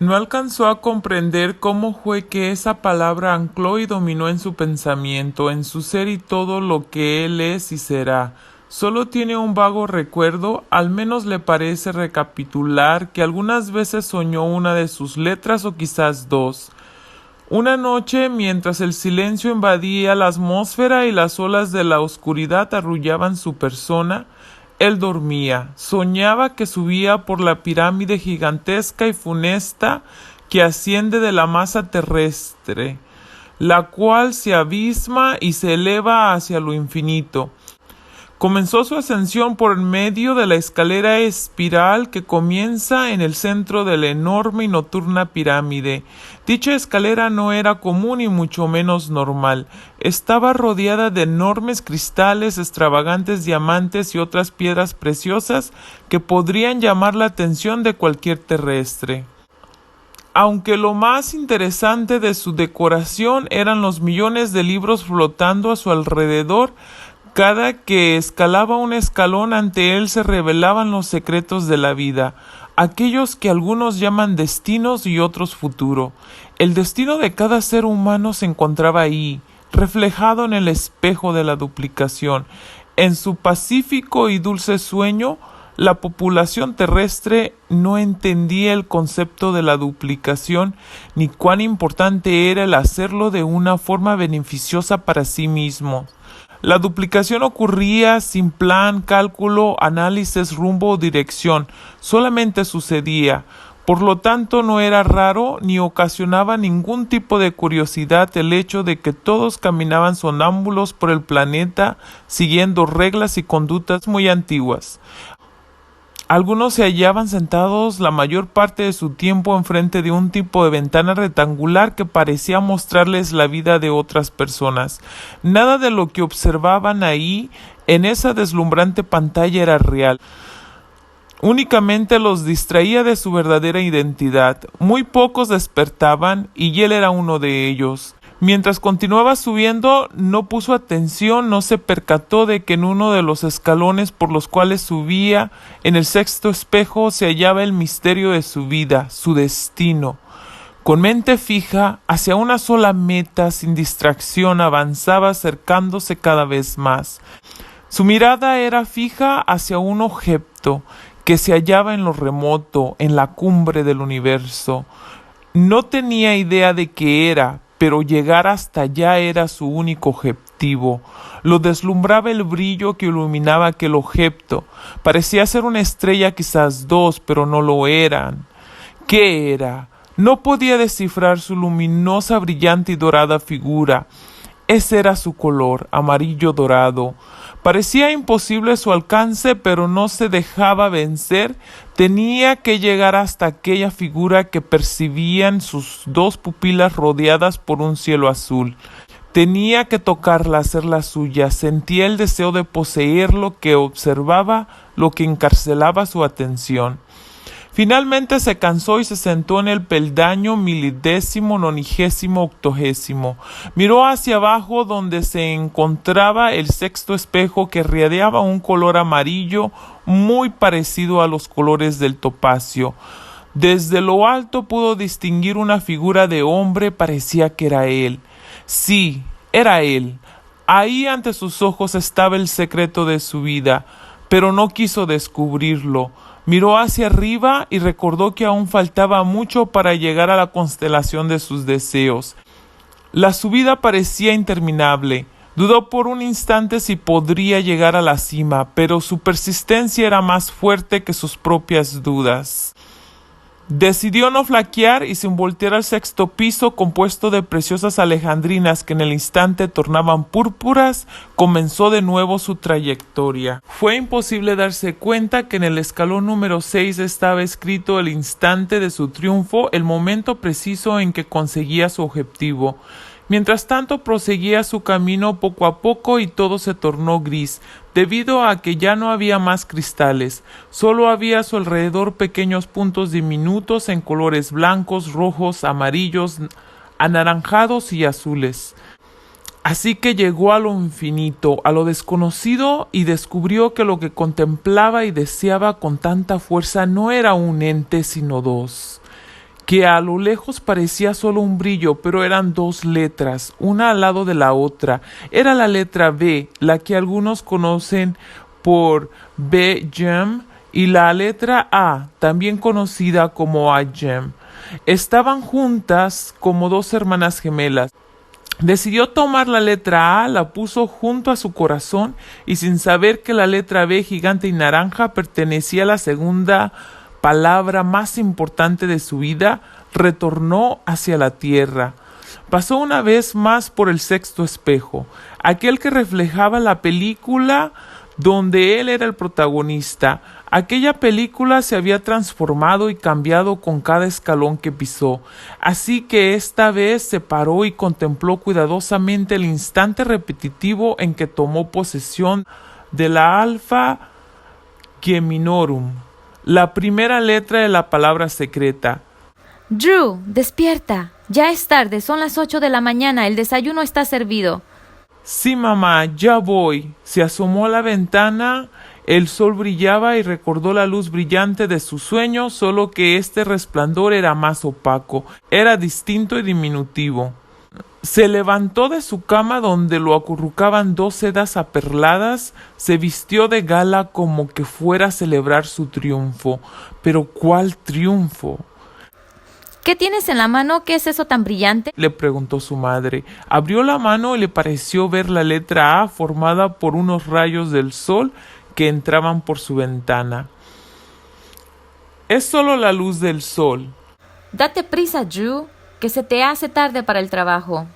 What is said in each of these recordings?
No alcanzó a comprender cómo fue que esa palabra ancló y dominó en su pensamiento, en su ser y todo lo que él es y será. Solo tiene un vago recuerdo, al menos le parece recapitular, que algunas veces soñó una de sus letras o quizás dos. Una noche, mientras el silencio invadía la atmósfera y las olas de la oscuridad arrullaban su persona, él dormía, soñaba que subía por la pirámide gigantesca y funesta que asciende de la masa terrestre, la cual se abisma y se eleva hacia lo infinito. Comenzó su ascensión por medio de la escalera espiral que comienza en el centro de la enorme y nocturna pirámide. Dicha escalera no era común y mucho menos normal. Estaba rodeada de enormes cristales, extravagantes diamantes y otras piedras preciosas que podrían llamar la atención de cualquier terrestre. Aunque lo más interesante de su decoración eran los millones de libros flotando a su alrededor, cada que escalaba un escalón ante él se revelaban los secretos de la vida, aquellos que algunos llaman destinos y otros futuro. El destino de cada ser humano se encontraba ahí, reflejado en el espejo de la duplicación. En su pacífico y dulce sueño, la población terrestre no entendía el concepto de la duplicación ni cuán importante era el hacerlo de una forma beneficiosa para sí mismo. La duplicación ocurría sin plan, cálculo, análisis, rumbo o dirección, solamente sucedía. Por lo tanto, no era raro ni ocasionaba ningún tipo de curiosidad el hecho de que todos caminaban sonámbulos por el planeta siguiendo reglas y conductas muy antiguas. Algunos se hallaban sentados la mayor parte de su tiempo enfrente de un tipo de ventana rectangular que parecía mostrarles la vida de otras personas. Nada de lo que observaban ahí en esa deslumbrante pantalla era real. Únicamente los distraía de su verdadera identidad. Muy pocos despertaban y él era uno de ellos. Mientras continuaba subiendo, no puso atención, no se percató de que en uno de los escalones por los cuales subía, en el sexto espejo, se hallaba el misterio de su vida, su destino. Con mente fija, hacia una sola meta, sin distracción, avanzaba acercándose cada vez más. Su mirada era fija hacia un objeto que se hallaba en lo remoto, en la cumbre del universo. No tenía idea de qué era, pero llegar hasta allá era su único objetivo. Lo deslumbraba el brillo que iluminaba aquel objeto. Parecía ser una estrella, quizás dos, pero no lo eran. ¿Qué era? No podía descifrar su luminosa, brillante y dorada figura. Ese era su color, amarillo dorado. Parecía imposible su alcance, pero no se dejaba vencer. Tenía que llegar hasta aquella figura que percibían sus dos pupilas rodeadas por un cielo azul. Tenía que tocarla, hacerla suya. Sentía el deseo de poseerlo que observaba, lo que encarcelaba su atención. Finalmente se cansó y se sentó en el peldaño 1090º. Miró hacia abajo donde se encontraba el sexto espejo que radiaba un color amarillo muy parecido a los colores del topacio. Desde lo alto pudo distinguir una figura de hombre, parecía que era él. Sí, era él. Ahí ante sus ojos estaba el secreto de su vida, pero no quiso descubrirlo. Miró hacia arriba y recordó que aún faltaba mucho para llegar a la constelación de sus deseos. La subida parecía interminable. Dudó por un instante si podría llegar a la cima, pero su persistencia era más fuerte que sus propias dudas. Decidió no flaquear y sin voltear al sexto piso, compuesto de preciosas alejandrinas que en el instante tornaban púrpuras, comenzó de nuevo su trayectoria. Fue imposible darse cuenta que en el escalón número 6 estaba escrito el instante de su triunfo, el momento preciso en que conseguía su objetivo. Mientras tanto proseguía su camino poco a poco y todo se tornó gris, debido a que ya no había más cristales, solo había a su alrededor pequeños puntos diminutos en colores blancos, rojos, amarillos, anaranjados y azules. Así que llegó a lo infinito, a lo desconocido, y descubrió que lo que contemplaba y deseaba con tanta fuerza no era un ente sino dos. que a lo lejos parecía solo un brillo, pero eran dos letras, una al lado de la otra. Era la letra B, la que algunos conocen por B-Gem, y la letra A, también conocida como A-Gem. Estaban juntas como dos hermanas gemelas. Decidió tomar la letra A, la puso junto a su corazón y sin saber que la letra B gigante y naranja pertenecía a la segunda palabra más importante de su vida, retornó hacia la tierra. Pasó una vez más por el sexto espejo, aquel que reflejaba la película donde él era el protagonista. Aquella película se había transformado y cambiado con cada escalón que pisó, así que esta vez se paró y contempló cuidadosamente el instante repetitivo en que tomó posesión de la Alpha Geminorum, la primera letra de la palabra secreta. Drew, despierta. Ya es tarde, son las 8 de la mañana, el desayuno está servido. Sí, mamá, ya voy. Se asomó a la ventana, el sol brillaba y recordó la luz brillante de su sueño, solo que este resplandor era más opaco, era distinto y diminutivo. Se levantó de su cama donde lo acurrucaban dos sedas aperladas, se vistió de gala como que fuera a celebrar su triunfo. Pero ¿cuál triunfo? ¿Qué tienes en la mano? ¿Qué es eso tan brillante? Le preguntó su madre. Abrió la mano y le pareció ver la letra A formada por unos rayos del sol que entraban por su ventana. Es solo la luz del sol. Date prisa, Drew, que se te hace tarde para el trabajo.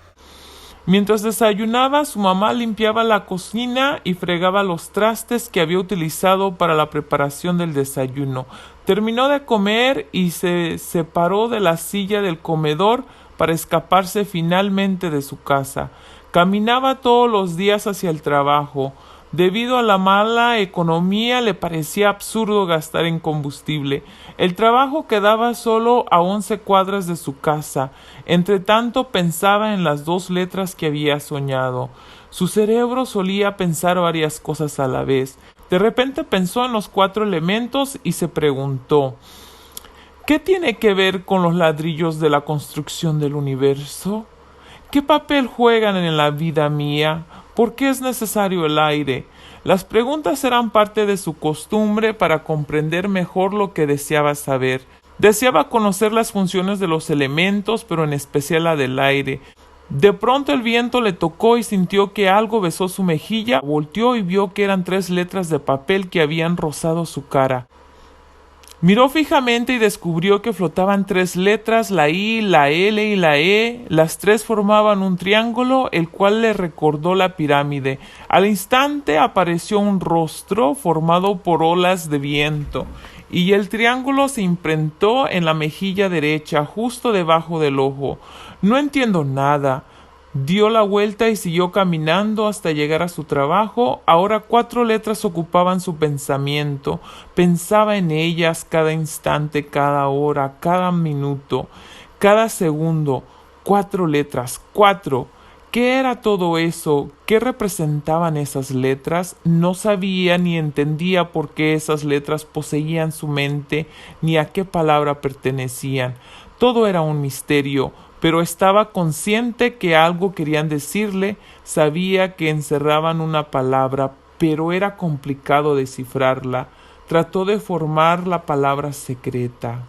Mientras desayunaba, su mamá limpiaba la cocina y fregaba los trastes que había utilizado para la preparación del desayuno. Terminó de comer y se separó de la silla del comedor para escaparse finalmente de su casa. Caminaba todos los días hacia el trabajo. Debido a la mala economía le parecía absurdo gastar en combustible. El trabajo quedaba solo a 11 cuadras de su casa. Entretanto pensaba en las dos letras que había soñado. Su cerebro solía pensar varias cosas a la vez. De repente pensó en los 4 elementos y se preguntó: ¿qué tiene que ver con los ladrillos de la construcción del universo? ¿Qué papel juegan en la vida mía? ¿Por qué es necesario el aire? Las preguntas eran parte de su costumbre para comprender mejor lo que deseaba saber. Deseaba conocer las funciones de los elementos, pero en especial la del aire. De pronto el viento le tocó y sintió que algo besó su mejilla. Volteó y vio que eran 3 letras de papel que habían rozado su cara. Miró fijamente y descubrió que flotaban 3 letras, la I, la L y la E. Las 3 formaban un triángulo, el cual le recordó la pirámide. Al instante apareció un rostro formado por olas de viento, y el triángulo se imprentó en la mejilla derecha, justo debajo del ojo. No entiendo nada. Dio la vuelta y siguió caminando hasta llegar a su trabajo. Ahora 4 letras ocupaban su pensamiento. Pensaba en ellas cada instante, cada hora, cada minuto, cada segundo. 4 letras, 4. ¿Qué era todo eso? ¿Qué representaban esas letras? No sabía ni entendía por qué esas letras poseían su mente, ni a qué palabra pertenecían. Todo era un misterio, pero estaba consciente que algo querían decirle. Sabía que encerraban una palabra, pero era complicado descifrarla. Trató de formar la palabra secreta.